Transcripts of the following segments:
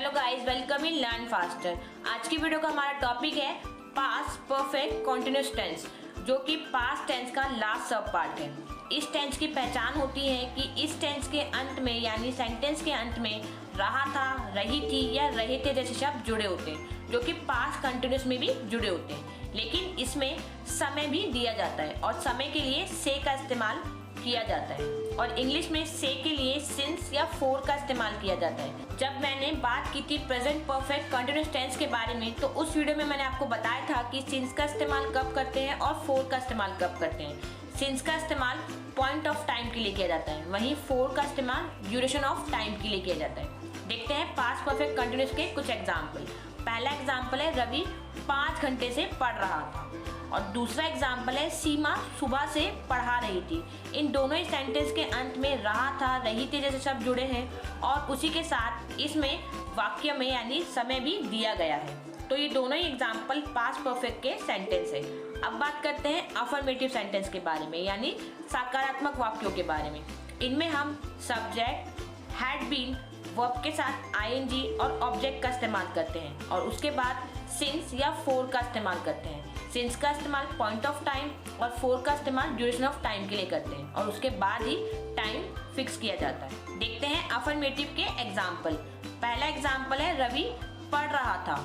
Hello guys, welcome in learn faster. आज की video का हमारा टॉपिक है पास्ट परफेक्ट कंटीन्यूअस टेंस, जो कि पास्ट टेंस का लास्ट सब पार्ट है। इस टेंस की पहचान होती है कि इस टेंस के अंत में यानी सेंटेंस के अंत में रहा था, रही थी या रहे थे जैसे शब्द जुड़े होते हैं, जो कि पास्ट कंटीन्यूअस में भी जुड़े होते हैं। लेकिन इसमें समय भी दिया जाता है और समय के लिए से का इस्तेमाल किया जाता है और इंग्लिश में से के लिए सिंस या फोर का इस्तेमाल किया जाता है। जब मैंने बात की थी प्रेजेंट परफेक्ट कंटीन्यूअस टेंस के बारे में, तो उस वीडियो में मैंने आपको बताया था कि सिंस का इस्तेमाल कब करते हैं और फोर का इस्तेमाल कब करते हैं। सिंस का इस्तेमाल पॉइंट ऑफ टाइम के लिए किया जाता है, वहीं फोर का इस्तेमाल ड्यूरेशन ऑफ टाइम के लिए किया जाता है। देखते हैं पास्ट परफेक्ट कंटीन्यूअस के कुछ एग्जाम्पल। पहला एग्जाम्पल है रवि 5 घंटे से पढ़ रहा था और दूसरा एग्जाम्पल है सीमा सुबह से पढ़ा रही थी। इन दोनों ही सेंटेंस के अंत में रहा था, रही थी जैसे शब्द जुड़े हैं और उसी के साथ इसमें वाक्य में यानी समय भी दिया गया है। तो ये दोनों ही एग्जाम्पल पास्ट परफेक्ट के सेंटेंस है। अब बात करते हैं अफर्मेटिव सेंटेंस के बारे में, यानी सकारात्मक वाक्यों के बारे में। इनमें हम सब्जेक्ट, हैड बीन, वर्ब के साथ आईएनजी और ऑब्जेक्ट का इस्तेमाल करते हैं और उसके बाद सिंस या फोर का इस्तेमाल करते हैं। सिंस का इस्तेमाल पॉइंट ऑफ टाइम और फोर का इस्तेमाल ड्यूरेशन ऑफ टाइम के लिए करते हैं और उसके बाद ही टाइम फिक्स किया जाता है। देखते हैं अफर्मेटिव के एग्जाम्पल। पहला एग्जाम्पल है रवि पढ़ रहा था,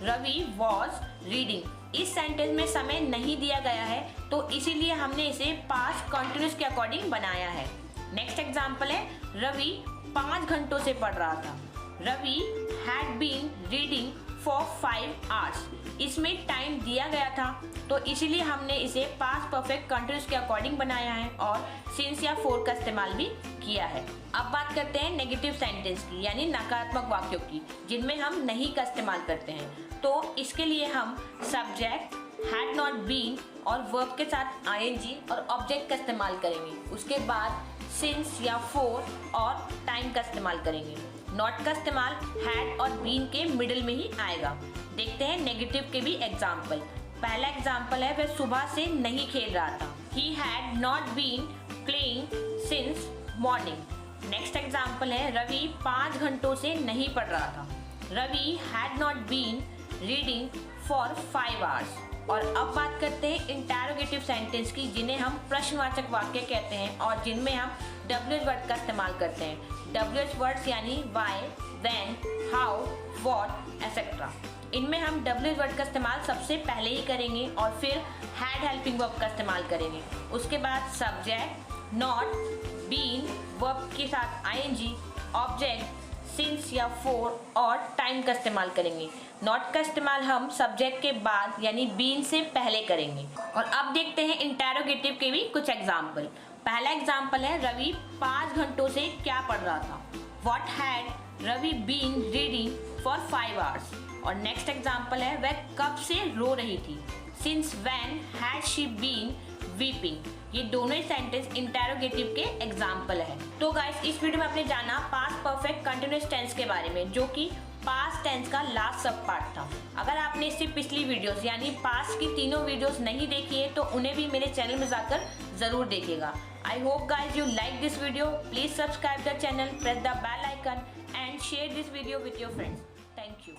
रवि वॉज रीडिंग। इस सेंटेंस में समय नहीं दिया गया है, तो इसीलिए हमने इसे पास्ट कंटिन्यूअस के अकॉर्डिंग बनाया है। नेक्स्ट एग्जाम्पल है रवि 5 घंटों से पढ़ रहा था, Ravi had been reading for 5 hours. इसमें टाइम दिया गया था, तो इसीलिए हमने इसे पास्ट परफेक्ट कंटीन्यूअस के अकॉर्डिंग बनाया है और सिंस या फोर का इस्तेमाल भी किया है। अब बात करते हैं नेगेटिव सेंटेंस की, यानी नकारात्मक वाक्यों की, जिनमें हम नहीं का इस्तेमाल करते हैं। तो इसके लिए हम सब्जेक्ट, हैड नॉट बीन और वर्ब के साथ आईएनजी और ऑब्जेक्ट का इस्तेमाल करेंगे। उसके बाद सिंस या फोर और टाइम का इस्तेमाल करेंगे। नॉट का इस्तेमाल हैड और बीन के मिडिल में ही आएगा। देखते हैं नेगेटिव के भी एग्जाम्पल। पहला एग्जाम्पल है वह सुबह से नहीं खेल रहा था, he had not been playing since morning. Next example है रवि 5 घंटों से नहीं पढ़ रहा था, Ravi had not been reading for 5 hours. और अब बात करते हैं इंटरोगेटिव सेंटेंस की, जिन्हें हम प्रश्नवाचक वाक्य कहते हैं और जिनमें हम WH वर्ड का इस्तेमाल करते हैं। WH वर्ड्स यानी why, when, how, what etcetera. इनमें हम WH वर्ड का इस्तेमाल सबसे पहले ही करेंगे और फिर हैड हेल्पिंग वर्ब का इस्तेमाल करेंगे। उसके बाद सब्जेक्ट, नॉट, बीन, वर्ब के साथ आईएनजी, ऑब्जेक्ट, सिंस या फोर और टाइम का इस्तेमाल करेंगे। नॉट का इस्तेमाल हम सब्जेक्ट के बाद यानी बीन से पहले करेंगे। और अब देखते हैं इंटरोगेटिव के भी कुछ एग्जाम्पल। पहला एग्जाम्पल है रवि 5 घंटों से क्या पढ़ रहा था, what had Ravi been reading for 5 hours. और नेक्स्ट एग्जाम्पल है वह कब से रो रही थी, since when had she been weeping. ये दोनों ही सेंटेंस इंटरोगेटिव के एग्जाम्पल है। तो गाइस, इस वीडियो में आपने जाना पास्ट परफेक्ट कंटीन्यूअस टेंस के बारे में, जो कि पास्ट टेंस का लास्ट सब पार्ट था। अगर आपने इससे पिछली वीडियोस यानी पास्ट की तीनों वीडियोस नहीं देखी है, तो उन्हें भी मेरे चैनल में जाकर जरूर देखिएगा। I hope guys you like this video. Please subscribe the channel, press the bell icon and share this video with your friends. Thank you.